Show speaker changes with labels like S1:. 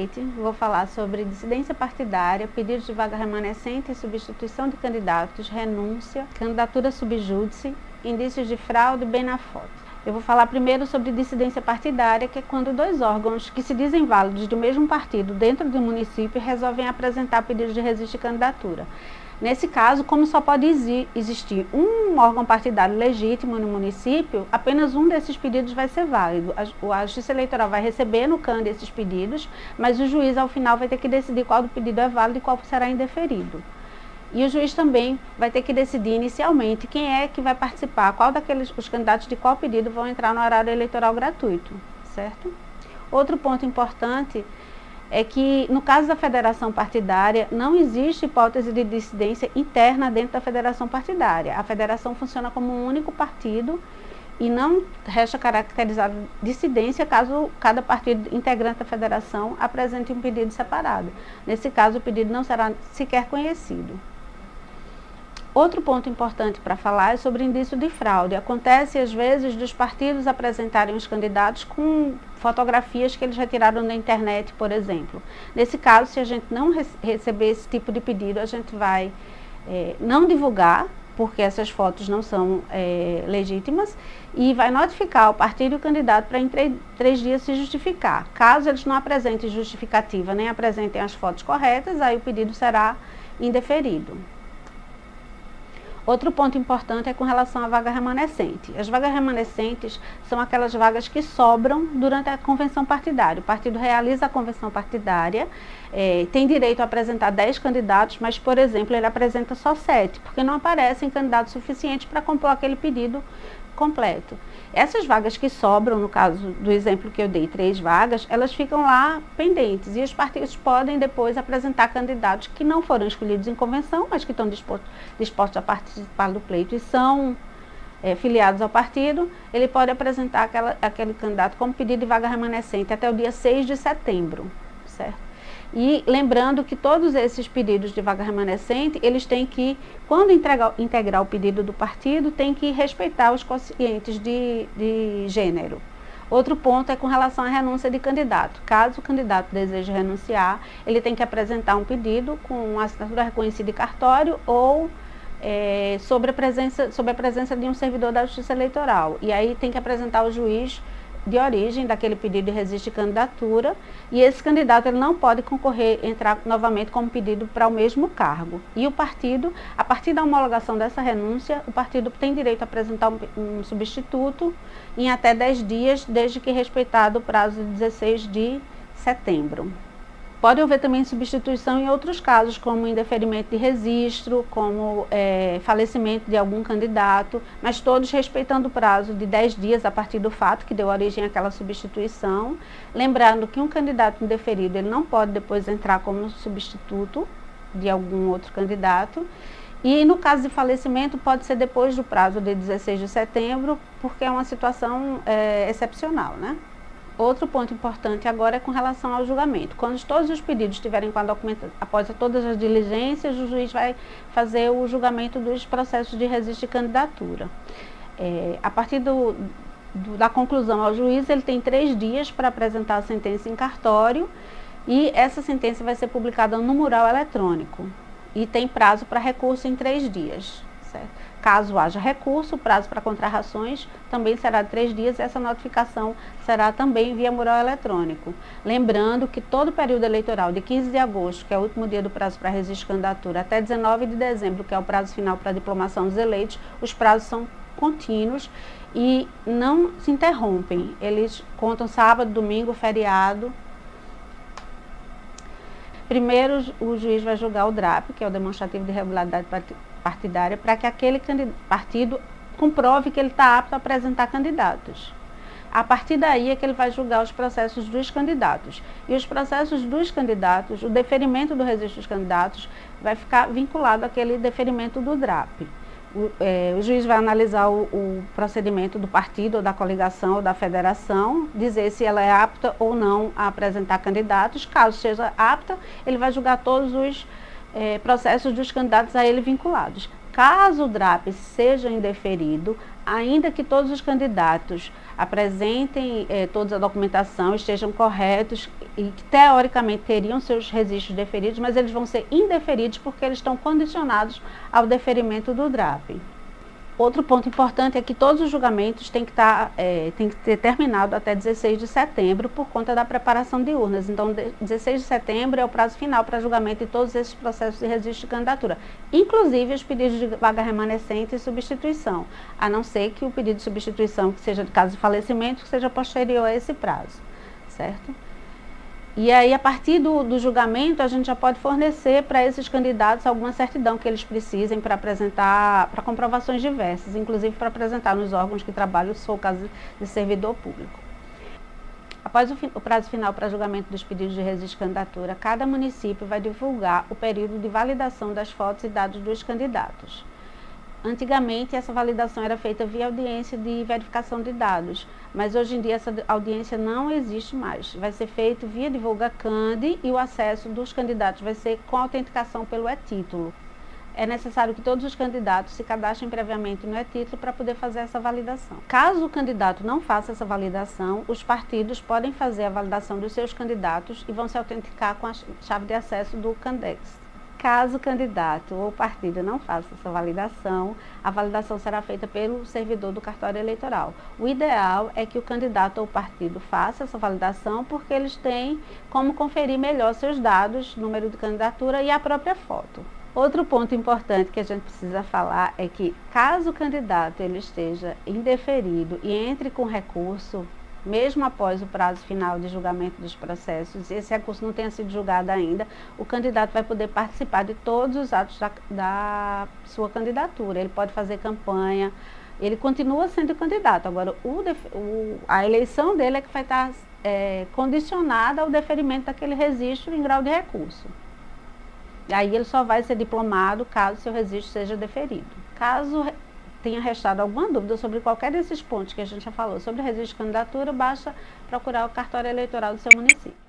S1: noite vou falar sobre dissidência partidária, pedidos de vaga remanescente e substituição de candidatos, renúncia, candidatura subjúdice, indícios de fraude bem na foto. Eu vou falar primeiro sobre dissidência partidária, que é quando dois órgãos que se dizem válidos do mesmo partido dentro de um município resolvem apresentar pedidos de registro de candidatura. Nesse caso, como só pode existir um órgão partidário legítimo no município, apenas um desses pedidos vai ser válido. A Justiça Eleitoral vai receber no CAN esses pedidos, mas o juiz, ao final, vai ter que decidir qual do pedido é válido e qual será indeferido. E o juiz também vai ter que decidir inicialmente quem é que vai participar, os candidatos de qual pedido vão entrar no horário eleitoral gratuito, certo? Outro ponto importante é que, no caso da federação partidária, não existe hipótese de dissidência interna dentro da federação partidária. A federação funciona como um único partido e não resta caracterizada dissidência caso cada partido integrante da federação apresente um pedido separado. Nesse caso, o pedido não será sequer conhecido. Outro ponto importante para falar é sobre indício de fraude. Acontece, às vezes, dos partidos apresentarem os candidatos com fotografias que eles retiraram da internet, por exemplo. Nesse caso, se a gente não receber esse tipo de pedido, a gente vai não divulgar, porque essas fotos não são legítimas, e vai notificar o partido e o candidato para em 3 dias se justificar. Caso eles não apresentem justificativa nem apresentem as fotos corretas, aí o pedido será indeferido. Outro ponto importante é com relação à vaga remanescente. As vagas remanescentes são aquelas vagas que sobram durante a convenção partidária. O partido realiza a convenção partidária, tem direito a apresentar 10 candidatos, mas, por exemplo, ele apresenta só 7, porque não aparecem candidatos suficientes para compor aquele pedido completo. Essas vagas que sobram, no caso do exemplo que eu dei, 3 vagas, elas ficam lá pendentes e os partidos podem depois apresentar candidatos que não foram escolhidos em convenção, mas que estão dispostos a participar do pleito e são filiados ao partido. Ele pode apresentar aquele candidato como pedido de vaga remanescente até o dia 6 de setembro, certo? E lembrando que todos esses pedidos de vaga remanescente, eles têm que, quando integrar o pedido do partido, tem que respeitar os quocientes de gênero. Outro ponto é com relação à renúncia de candidato. Caso o candidato deseje renunciar, ele tem que apresentar um pedido com assinatura reconhecida em cartório ou sobre a presença de um servidor da Justiça Eleitoral. E aí tem que apresentar ao juiz de origem daquele pedido de registro de candidatura, e esse candidato ele não pode entrar novamente como pedido para o mesmo cargo. E o partido, a partir da homologação dessa renúncia, o partido tem direito a apresentar um substituto em até 10 dias, desde que respeitado o prazo de 16 de setembro. Pode haver também substituição em outros casos, como indeferimento de registro, como falecimento de algum candidato, mas todos respeitando o prazo de 10 dias a partir do fato que deu origem àquela substituição. Lembrando que um candidato indeferido ele não pode depois entrar como substituto de algum outro candidato. E no caso de falecimento pode ser depois do prazo de 16 de setembro, porque é uma situação excepcional, né? Outro ponto importante agora é com relação ao julgamento. Quando todos os pedidos estiverem com a documentação, após todas as diligências, o juiz vai fazer o julgamento dos processos de registro de candidatura. A partir da conclusão ao juiz, ele tem 3 dias para apresentar a sentença em cartório e essa sentença vai ser publicada no mural eletrônico e tem prazo para recurso em 3 dias. Certo? Caso haja recurso, o prazo para contrarrações também será de 3 dias e essa notificação será também via mural eletrônico. Lembrando que todo o período eleitoral de 15 de agosto, que é o último dia do prazo para registro de candidatura, até 19 de dezembro, que é o prazo final para a diplomação dos eleitos, os prazos são contínuos e não se interrompem. Eles contam sábado, domingo, feriado. Primeiro, o juiz vai julgar o DRAP, que é o demonstrativo de irregularidade partidária, para que aquele partido comprove que ele está apto a apresentar candidatos. A partir daí é que ele vai julgar os processos dos candidatos. E os processos dos candidatos, o deferimento do registro dos candidatos, vai ficar vinculado àquele deferimento do DRAP. O juiz vai analisar o procedimento do partido, ou da coligação, ou da federação, dizer se ela é apta ou não a apresentar candidatos. Caso seja apta, ele vai julgar todos os processos dos candidatos a ele vinculados. Caso o DRAP seja indeferido, ainda que todos os candidatos apresentem toda a documentação, estejam corretos, e que teoricamente teriam seus registros deferidos, mas eles vão ser indeferidos porque eles estão condicionados ao deferimento do DRAP. Outro ponto importante é que todos os julgamentos têm que ter terminado até 16 de setembro por conta da preparação de urnas. Então, 16 de setembro é o prazo final para julgamento de todos esses processos de registro de candidatura, inclusive os pedidos de vaga remanescente e substituição, a não ser que o pedido de substituição, que seja de caso de falecimento, seja posterior a esse prazo, certo? E aí, a partir do julgamento, a gente já pode fornecer para esses candidatos alguma certidão que eles precisem para apresentar, para comprovações diversas, inclusive para apresentar nos órgãos que trabalham, se for o caso de servidor público. Após o prazo final para julgamento dos pedidos de registro de candidatura, cada município vai divulgar o período de validação das fotos e dados dos candidatos. Antigamente, essa validação era feita via audiência de verificação de dados, mas hoje em dia essa audiência não existe mais. Vai ser feito via DivulgaCand e o acesso dos candidatos vai ser com autenticação pelo e-título. É necessário que todos os candidatos se cadastrem previamente no e-título para poder fazer essa validação. Caso o candidato não faça essa validação, os partidos podem fazer a validação dos seus candidatos e vão se autenticar com a chave de acesso do Candex. Caso o candidato ou partido não faça essa validação, a validação será feita pelo servidor do cartório eleitoral. O ideal é que o candidato ou partido faça essa validação porque eles têm como conferir melhor seus dados, número de candidatura e a própria foto. Outro ponto importante que a gente precisa falar é que caso o candidato ele esteja indeferido e entre com recurso, mesmo após o prazo final de julgamento dos processos, e esse recurso não tenha sido julgado ainda, o candidato vai poder participar de todos os atos da sua candidatura. Ele pode fazer campanha, ele continua sendo candidato. Agora, a eleição dele é que vai estar condicionada ao deferimento daquele registro em grau de recurso. E aí ele só vai ser diplomado caso seu registro seja deferido. Caso tenha restado alguma dúvida sobre qualquer desses pontos que a gente já falou sobre registro de candidatura, basta procurar o cartório eleitoral do seu município.